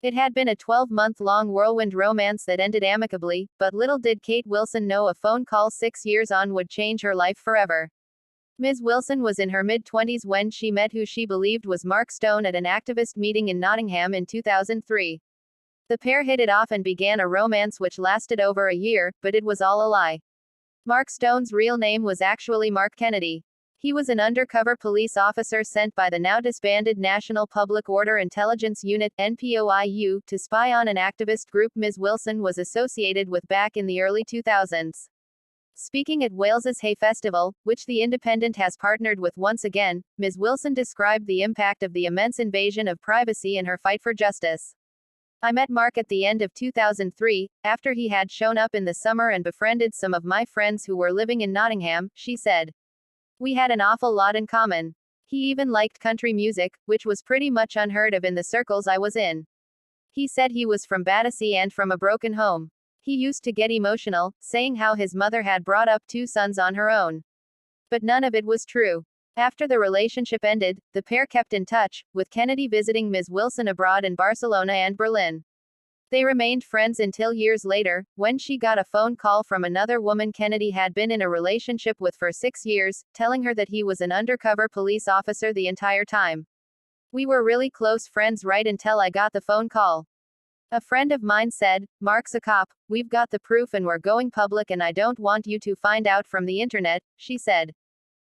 It had been a 12-month-long whirlwind romance that ended amicably, but little did Kate Wilson know a phone call 6 years on would change her life forever. Ms. Wilson was in her mid-20s when she met who she believed was Mark Stone at an activist meeting in Nottingham in 2003. The pair hit it off and began a romance which lasted over a year, but it was all a lie. Mark Stone's real name was actually Mark Kennedy. He was an undercover police officer sent by the now disbanded National Public Order Intelligence Unit, NPOIU, to spy on an activist group Ms. Wilson was associated with back in the early 2000s. Speaking at Wales's Hay Festival, which The Independent has partnered with once again, Ms. Wilson described the impact of the immense invasion of privacy in her fight for justice. I met Mark at the end of 2003, after he had shown up in the summer and befriended some of my friends who were living in Nottingham, she said. We had an awful lot in common. He even liked country music, which was pretty much unheard of in the circles I was in. He said he was from Battersea and from a broken home. He used to get emotional, saying how his mother had brought up 2 sons on her own. But none of it was true. After the relationship ended, the pair kept in touch, with Kennedy visiting Ms. Wilson abroad in Barcelona and Berlin. They remained friends until years later, when she got a phone call from another woman Kennedy had been in a relationship with for 6 years, telling her that he was an undercover police officer the entire time. We were really close friends right until I got the phone call. A friend of mine said, Mark's a cop, we've got the proof and we're going public and I don't want you to find out from the internet, she said.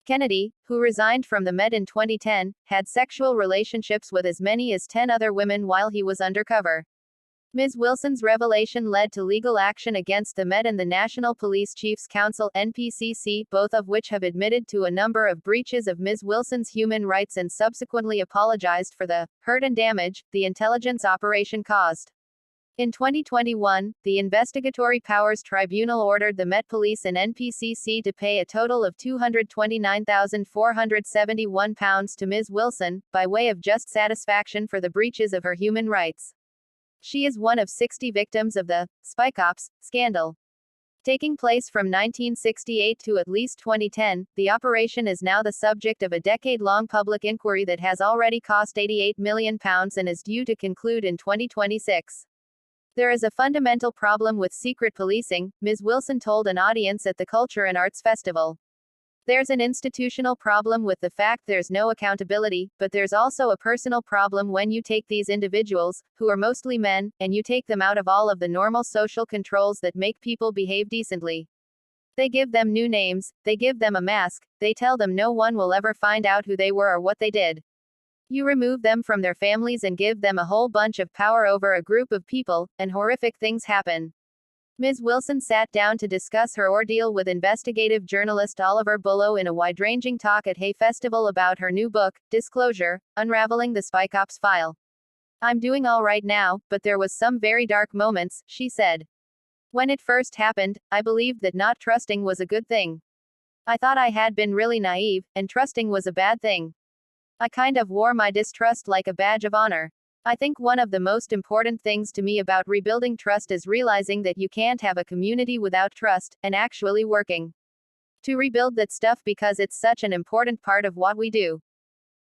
Kennedy, who resigned from the Met in 2010, had sexual relationships with as many as 10 other women while he was undercover. Ms. Wilson's revelation led to legal action against the Met and the National Police Chiefs Council (NPCC), both of which have admitted to a number of breaches of Ms. Wilson's human rights and subsequently apologized for the hurt and damage the intelligence operation caused. In 2021, the Investigatory Powers Tribunal ordered the Met Police and NPCC to pay a total of £229,471 to Ms. Wilson, by way of just satisfaction for the breaches of her human rights. She is one of 60 victims of the Spy Ops scandal. Taking place from 1968 to at least 2010, the operation is now the subject of a decade-long public inquiry that has already cost £88 million and is due to conclude in 2026. There is a fundamental problem with secret policing, Ms. Wilson told an audience at the Culture and Arts Festival. There's an institutional problem with the fact there's no accountability, but there's also a personal problem when you take these individuals, who are mostly men, and you take them out of all of the normal social controls that make people behave decently. They give them new names, they give them a mask, they tell them no one will ever find out who they were or what they did. You remove them from their families and give them a whole bunch of power over a group of people, and horrific things happen. Ms. Wilson sat down to discuss her ordeal with investigative journalist Oliver Bullough in a wide-ranging talk at Hay Festival about her new book, Disclosure: Unraveling the Spy Ops File. I'm doing all right now, but there was some very dark moments, she said. When it first happened, I believed that not trusting was a good thing. I thought I had been really naive, and trusting was a bad thing. I kind of wore my distrust like a badge of honor. I think one of the most important things to me about rebuilding trust is realizing that you can't have a community without trust, and actually working to rebuild that stuff because it's such an important part of what we do.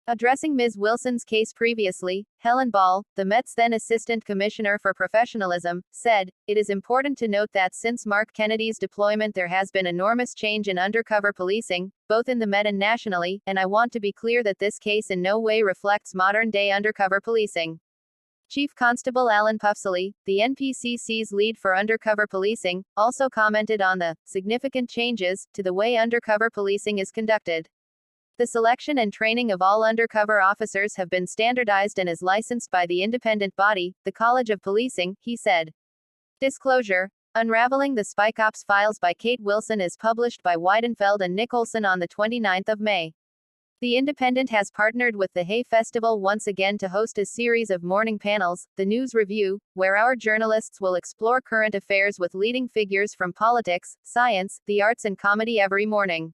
Addressing Ms. Wilson's case previously, Helen Ball, the Met's then Assistant Commissioner for Professionalism, said, "It is important to note that since Mark Kennedy's deployment there has been enormous change in undercover policing, both in the Met and nationally, and I want to be clear that this case in no way reflects modern-day undercover policing." Chief Constable Alan Pufsley, the NPCC's lead for undercover policing, also commented on the significant changes to the way undercover policing is conducted. The selection and training of all undercover officers have been standardized and is licensed by the independent body, the College of Policing, he said. Disclosure: Unraveling the Spy Ops Files by Kate Wilson is published by Weidenfeld and Nicholson on the 29th of May. The Independent has partnered with the Hay Festival once again to host a series of morning panels, The News Review, where our journalists will explore current affairs with leading figures from politics, science, the arts and comedy every morning.